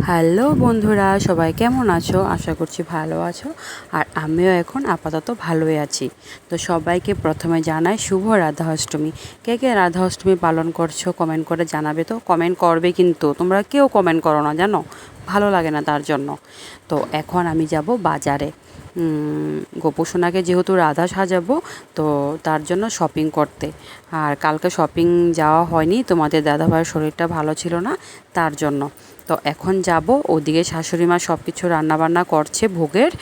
Hello বন্ধুরা, সবাই কেমন আছো? আশা করছি ভালো আছো। আর আমিও এখন আপাতত ভালোই আছি। তো সবাইকে প্রথমে জানাই শুভ রাধা অষ্টমী। কে কে রাধা অষ্টমী পালন করছো কমেন্ট করে জানাবে। তো কমেন্ট করবে, কিন্তু তোমরা কেউ কমেন্ট করো না জানো, ভালো লাগে না তার জন্য। তো এখন আমি যাব বাজারে। গোপুসোনাকে যেহেতু রাধা সাজাবো, তো তার জন্য শপিং করতে। আর কালকে শপিং যাওয়া হয়নি, তোমাদের দাদাভাইয়ের শরীরটা ভালো ছিল না, তার জন্য। তো এখন যাব, ওদিকে শাশুড়ি মা সব কিছু রান্নাবান্না করছে ভোগের।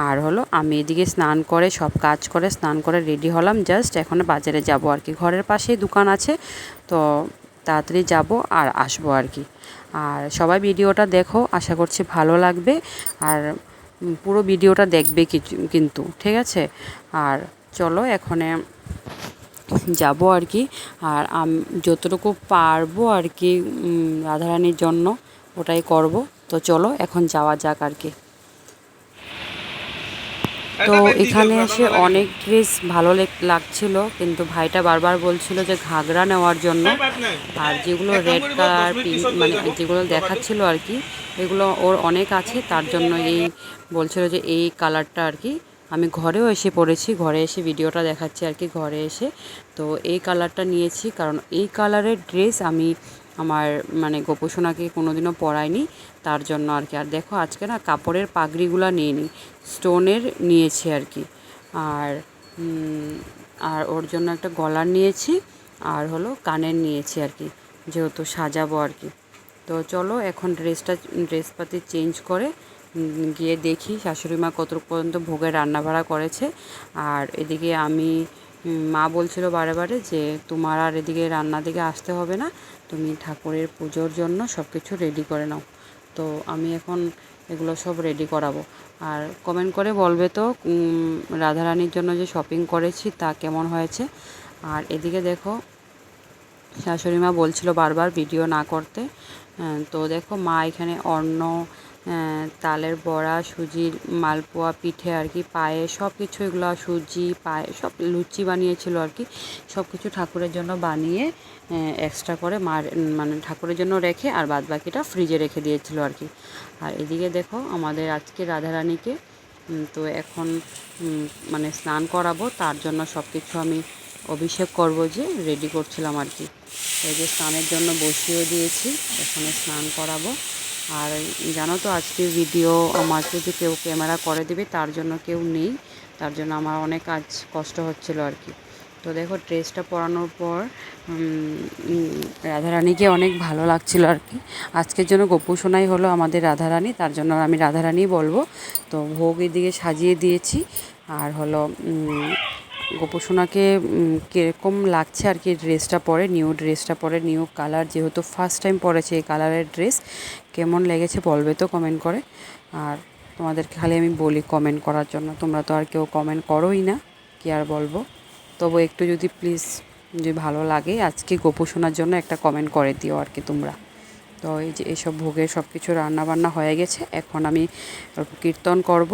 আর হলো আমি এদিকে স্নান করে সব কাজ করে স্নান করে রেডি হলাম, জাস্ট এখন বাজারে যাব আর কি। ঘরের পাশেই দোকান আছে, তো তাড়াতাড়ি যাব আর আসবো আর কি। আর সবাই ভিডিওটা দেখো, আশা করছি ভালো লাগবে। আর পুরো ভিডিওটা দেখবে কিন্তু ঠিক আছে। আর চলো এখানে যাব আর কি। আর যতটুকু পারবো আর কি রাধারানীর জন্য ওটাই করব। তো চলো এখন যাওয়া যাক আর কি। তো এখানে এসে অনেক ড্রেস ভালো লাগছিল, কিন্তু ভাইটা বারবার বলছিল যে ঘাগরা নেওয়ার জন্য। আর যেগুলো রেড কালার পিঙ্ক মানে যেগুলো দেখাচ্ছিল আর কি, এগুলো ওর অনেক আছে, তার জন্য এই বলছিল যে এই কালারটা আর কি। আমি ঘরেও এসে পড়েছি, ঘরে এসে ভিডিওটা দেখাচ্ছি আর কি, ঘরে এসে। তো এই কালারটা নিয়েছি, কারণ এই কালারের ড্রেস আমি আমার মানে গোপুসোনাকে কোনোদিনও পরাইনি, তার জন্য আর কি। আর দেখো আজকে না কাপড়ের পাগড়িগুলো নিয়ে নিই, স্টোনের নিয়েছি আর কি। আর আর ওর জন্য একটা গলার নিয়েছি, আর হলো কানের নিয়েছি আর কি, যেহেতু সাজাবো আর কি। তো চলো এখন ড্রেসপাতি চেঞ্জ করে গিয়ে দেখি শাশুড়ি মা কত পর্যন্ত ভোগের রান্নাবাড়া করেছে। আর এদিকে আমি মা বলছিল বারে বারে যে তোমার আর এদিকে রান্না দিকে আসতে হবে না, তুমি ঠাকুরের পুজোর জন্য সব কিছু রেডি করে নাও। তো আমি এখন এগুলো সব রেডি করাবো। আর কমেন্ট করে বলবে তো রাধারানীর জন্য যে শপিং করেছি তা কেমন হয়েছে। আর এদিকে দেখো শাশুড়ি মা বলছিল বারবার ভিডিও না করতে। তো দেখো মা এখানে অন্ন, তালের বড়া, সুজির মালপোয়া, পিঠে আর কি, পায়ে সব কিছু এগুলো সুজি পায়ে সব লুচি বানিয়েছিল আর কি। সব কিছু ঠাকুরের জন্য বানিয়ে এক্সট্রা করে মার মানে ঠাকুরের জন্য রেখে আর বাদ বাকিটা ফ্রিজে রেখে দিয়েছিল আর কি। আর এদিকে দেখো আমাদের আজকে রাধারানীকে তো এখন মানে স্নান করাবো, তার জন্য সব কিছু আমি অভিষেক করব যে রেডি করছিলাম আর কি। এই যে স্নানের জন্য বসিয়েও দিয়েছি, এখানে স্নান করাবো। আর জানো তো আজকের ভিডিও আমার যদি কেউ ক্যামেরা করে দেবে, তার জন্য কেউ নেই, তার জন্য আমার অনেক কাজ কষ্ট হচ্ছিল আর কি। তো দেখো ড্রেসটা পরানোর পর রাধারানীকে অনেক ভালো লাগছিল আর কি। আজকের জন্য গোপুসোনাই হলো আমাদের রাধারানী, তার জন্য আমি রাধারানী বলবো। তো ভোগ এদিকে সাজিয়ে দিয়েছি। আর হলো গোপুসোনাকে কীরকম লাগছে আর কি ড্রেসটা পরে, নিউ ড্রেসটা পরে, নিউ কালার, যেহেতু ফার্স্ট টাইম পরেছে এই কালারের ড্রেস, কেমন লেগেছে বলবে তো কমেন্ট করে। আর তোমাদেরকে খালি আমি বলি কমেন্ট করার জন্য, তোমরা তো আর কেউ কমেন্ট করোই না, কি আর বলবো। তবু একটু যদি প্লিজ যদি ভালো লাগে আজকে গোপুসোনার জন্য একটা কমেন্ট করে দিও আর কি তোমরা। তো এই যে এইসব ভোগের সব কিছু রান্নাবান্না হয়ে গেছে, এখন আমি কীর্তন করব।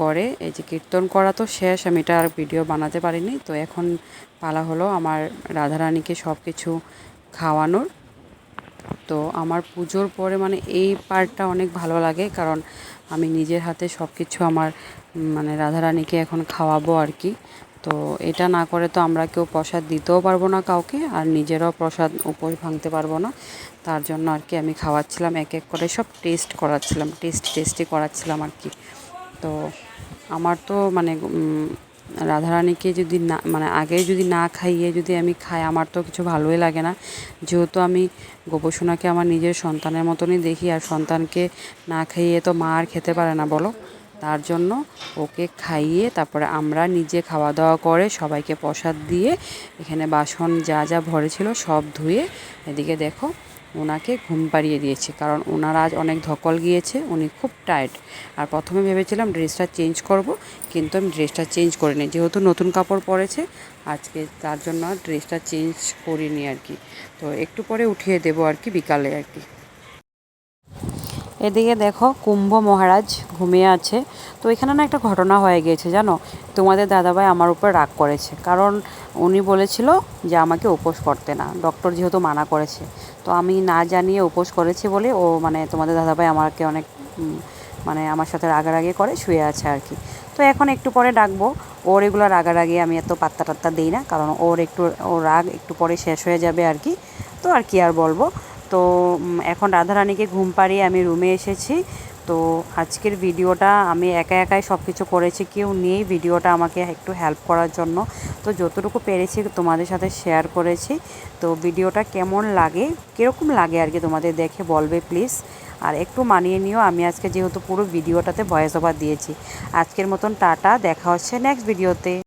করে এই যে কীর্তন করা তো শেষ, আমি এটা আর ভিডিও বানাতে পারিনি। তো এখন পালা হলো আমার রাধারানীকে সব কিছু খাওয়ানোর। তো আমার পুজোর পরে মানে এই পার্টটা অনেক ভালো লাগে, কারণ আমি নিজের হাতে সব কিছু আমার মানে রাধারানীকে এখন খাওয়াবো আর কি। তো এটা না করে তো আমরা কেউ প্রসাদ দিতেও পারবো না কাউকে, আর নিজেরাও প্রসাদ উপোস ভাঙতে পারবো না। তার জন্য আর কি আমি খাওয়াচ্ছিলাম, এক এক করে সব টেস্টি করাচ্ছিলাম আর কি। তো আমার তো মানে রাধারানীকে যদি না মানে আগে যদি না খাইয়ে যদি আমি খাই, আমার তো কিছু ভালোই লাগে না। যেহেতু আমি গোপুসোনাকে আমার নিজের সন্তানের মতনই দেখি, আর সন্তানকে না খাইয়ে তো মা আর খেতে পারে না বলো। তার জন্য ওকে খাইয়ে তারপরে আমরা নিজে খাওয়া দাওয়া করে সবাইকে প্রসাদ দিয়ে এখানে বাসন যা যা ভরে ছিল সব ধুয়ে এদিকে দেখো ওনাকে ঘুম পাড়িয়ে দিয়েছি, কারণ ওনার আজ অনেক ধকল গিয়েছে, উনি খুব টায়ার্ড। আর প্রথমে ভেবেছিলাম ড্রেসটা চেঞ্জ করব, কিন্তু আমি ড্রেসটা চেঞ্জ করিনি, যেহেতু নতুন কাপড় পরেছে আজকে, তার জন্য আর ড্রেসটা চেঞ্জ করিনি আর কি। তো একটু পরে উঠিয়ে দেবো আর কি, বিকালে আর কি। এদিকে দেখো কুম্ভ মহারাজ ঘুমিয়ে আছে। তো এখানে না একটা ঘটনা হয়ে গিয়েছে জানো, তোমাদের দাদাভাই আমার উপর রাগ করেছে, কারণ উনি বলেছিল যে আমাকে উপোস করতে না, ডক্টর যেহেতু মানা করেছে। তো আমি না জানিয়ে উপোস করেছি বলে ও মানে তোমাদের দাদাভাই আমাকে অনেক মানে আমার সাথে রাগারাগি করে শুয়ে আছে আর কি। তো এখন একটু পরে ডাকবো। ওর এগুলো রাগারাগি আমি এত পাত্তা টাত্তা দিই না, কারণ ওর রাগ একটু পরে শেষ হয়ে যাবে আর কি। তো আর কি আর বলবো। তো এখন রাধারানীকে ঘুম পাড়িয়ে আমি রুমে এসেছি। তো আজকের ভিডিওটা আমি একা একাই সব কিছু করেছি, কেউ নেই ভিডিওটা আমাকে একটু হেল্প করার জন্য। তো যতটুকু পেরেছি তোমাদের সাথে শেয়ার করেছি। তো ভিডিওটা কেমন লাগে, কীরকম লাগে আর কি তোমাদের দেখে বলবে প্লিজ। আর একটু মানিয়ে নিও, আমি আজকে যেহেতু পুরো ভিডিওটাতে ভয়েস ওভার দিয়েছি। আজকের মতন টাটা, দেখা হচ্ছে নেক্সট ভিডিওতে।